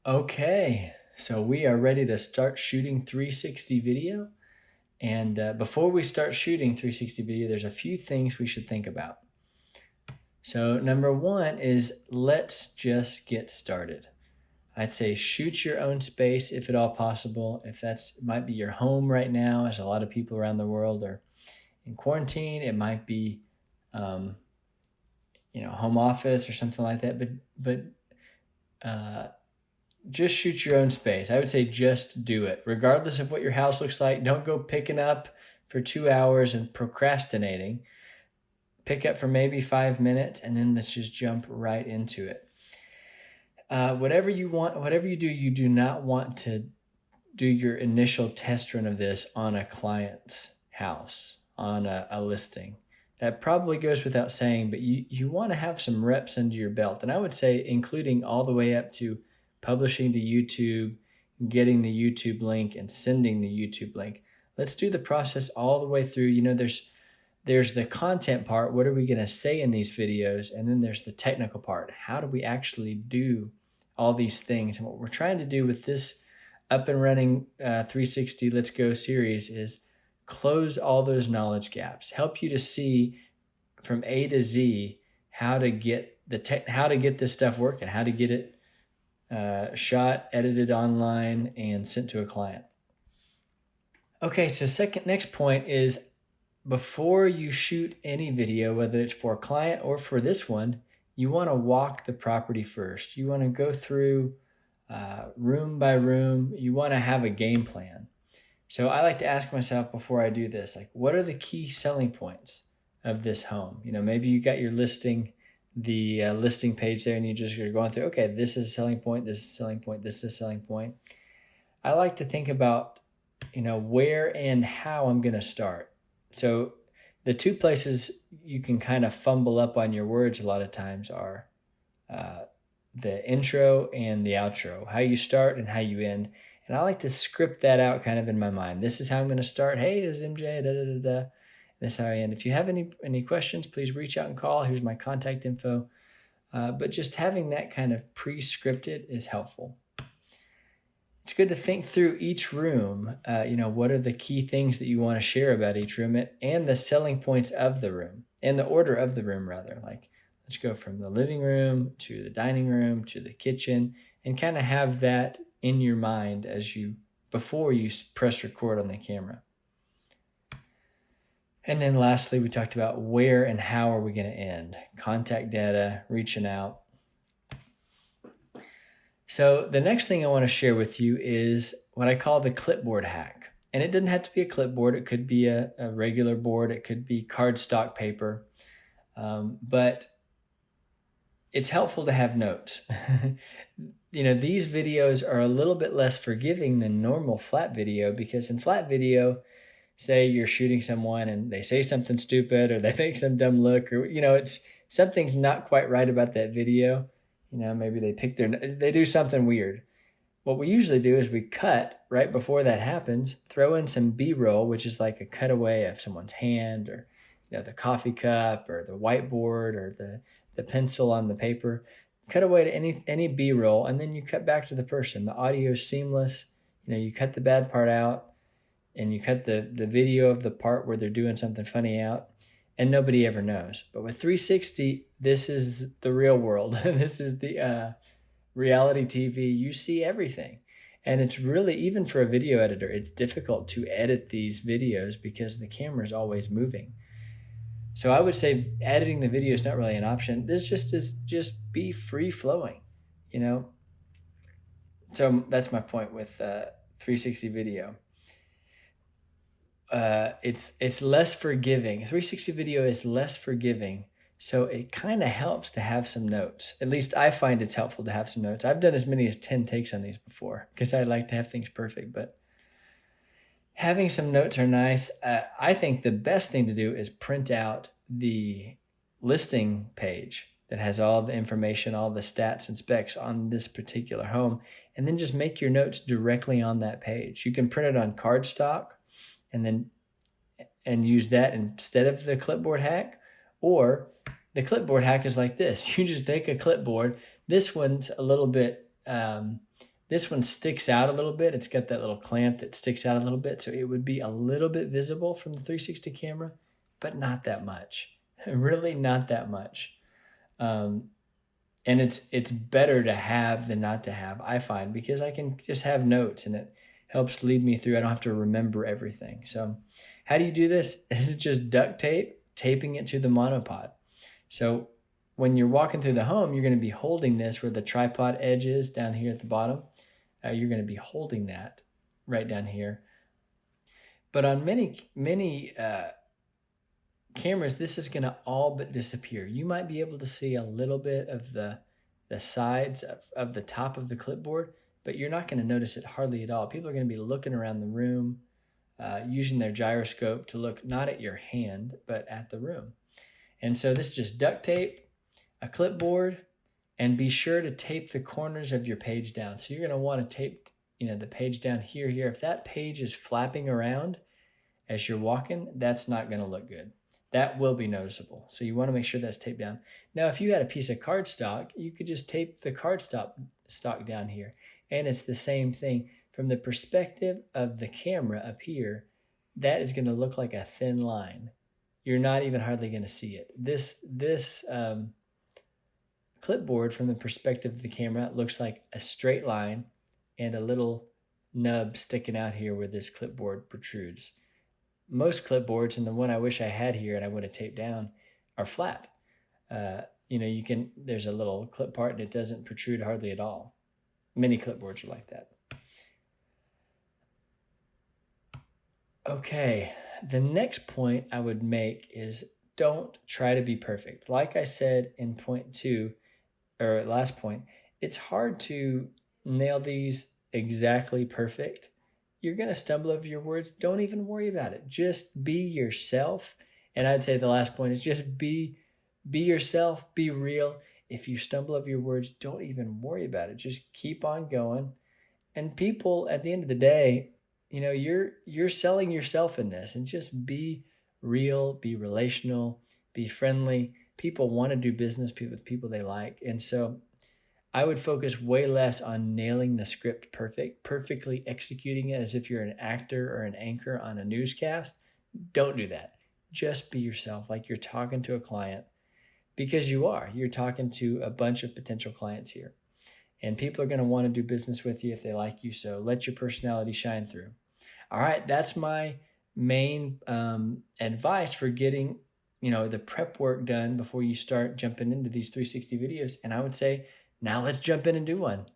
Okay, so we are ready to start shooting 360 video. And before we start shooting 360 video, there's a few things we should think about. So number one is let's just get started. I'd say shoot your own space if at all possible. If that's might be your home right now, as a lot of people around the world are in quarantine, it might be um, home office or something like that. But uh, just shoot your own space. I would say just do it. Regardless of what your house looks like, don't go picking up for 2 hours and procrastinating. Pick up for maybe 5 minutes and then let's just jump right into it. Whatever you want, whatever you do not want to do your initial test run of this on a client's house, on a listing. That probably goes without saying, but you want to have some reps under your belt. And I would say including all the way up to publishing to YouTube, getting the YouTube link, and sending the YouTube link. Let's do the process all the way through. There's the content part. What are we going to say in these videos? And then there's the technical part. How do we actually do all these things? And what we're trying to do with this up and running 360 Let's Go series is close all those knowledge gaps, help you to see from A to Z how to get this stuff working, how to get it shot, edited online, and sent to a client. Okay, so next point is before you shoot any video, whether it's for a client or for this one, you want to walk the property first. You want to go through room by room. You want to have a game plan. So I like to ask myself before I do this, like, what are the key selling points of this home? Maybe you got your listing, the listing page there, and you're going through, okay, this is a selling point, this is a selling point, this is a selling point. I like to think about, where and how I'm going to start. So the two places you can kind of fumble up on your words a lot of times are the intro and the outro, how you start and how you end. And I like to script that out kind of in my mind. This is how I'm going to start. Hey, this is MJ, da, da, da, da. This is how I end. If you have any questions, please reach out and call. Here's my contact info. But just having that kind of pre-scripted is helpful. It's good to think through each room. What are the key things that you want to share about each room and the selling points of the room and the order of the room, rather. Like, let's go from the living room to the dining room to the kitchen and kind of have that in your mind before you press record on the camera. And then lastly, we talked about where and how are we going to end. Contact data, reaching out. So the next thing I want to share with you is what I call the clipboard hack. And it doesn't have to be a clipboard. It could be a regular board. It could be cardstock paper. But it's helpful to have notes. These videos are a little bit less forgiving than normal flat video, because in flat video, say you're shooting someone and they say something stupid or they make some dumb look, or, it's something's not quite right about that video. Maybe they do something weird. What we usually do is we cut right before that happens, throw in some B-roll, which is like a cutaway of someone's hand or, the coffee cup or the whiteboard or the pencil on the paper. Cut away to any B-roll, and then you cut back to the person. The audio is seamless. You cut the bad part out, and you cut the video of the part where they're doing something funny out, and nobody ever knows. But with 360, this is the real world. This is the reality TV. You see everything. And it's really, even for a video editor, it's difficult to edit these videos because the camera is always moving. So I would say editing the video is not really an option. This just be free flowing, So that's my point with 360 video. It's less forgiving. 360 video is less forgiving, so it kind of helps to have some notes. At least I find it's helpful to have some notes. I've done as many as 10 takes on these before because I like to have things perfect, but having some notes are nice. I think the best thing to do is print out the listing page that has all the information, all the stats and specs on this particular home, and then just make your notes directly on that page. You can print it on cardstock and use that instead of the clipboard hack, or the clipboard hack is like this. You just take a clipboard. This one's a little bit This one sticks out a little bit. It's got that little clamp that sticks out a little bit. So it would be a little bit visible from the 360 camera, but not that much. Really not that much. And it's better to have than not to have, I find, because I can just have notes and it helps lead me through. I don't have to remember everything. So how do you do this? This is just duct tape, taping it to the monopod. So when you're walking through the home, you're going to be holding this where the tripod edge is down here at the bottom. You're going to be holding that right down here. But on many cameras, this is going to all but disappear. You might be able to see a little bit of the sides of the top of the clipboard, but you're not going to notice it hardly at all. People are going to be looking around the room, using their gyroscope to look not at your hand, but at the room. And so this is just duct tape, a clipboard, and be sure to tape the corners of your page down. So you're going to want to tape, the page down here. If that page is flapping around as you're walking, that's not going to look good. That will be noticeable. So you want to make sure that's taped down. Now, if you had a piece of cardstock, you could just tape the cardstock down here. And it's the same thing. From the perspective of the camera up here, that is going to look like a thin line. You're not even hardly going to see it. This clipboard from the perspective of the camera looks like a straight line and a little nub sticking out here where this clipboard protrudes. Most clipboards, and the one I wish I had here and I would have taped down, are flat. There's a little clip part and it doesn't protrude hardly at all. Many clipboards are like that. Okay, the next point I would make is don't try to be perfect. Like I said in last point, it's hard to nail these exactly perfect. You're going to stumble over your words. Don't even worry about it. Just be yourself. And I'd say the last point is just be yourself, be real. If you stumble over your words, don't even worry about it. Just keep on going. And people, at the end of the day, you're selling yourself in this, and just be real, be relational, be friendly. People want to do business with people they like. And so I would focus way less on nailing the script perfectly executing it as if you're an actor or an anchor on a newscast. Don't do that. Just be yourself, like you're talking to a client, because you're talking to a bunch of potential clients here. And people are going to want to do business with you if they like you. So let your personality shine through. All right, that's my main advice for getting the prep work done before you start jumping into these 360 videos. And I would say, now let's jump in and do one.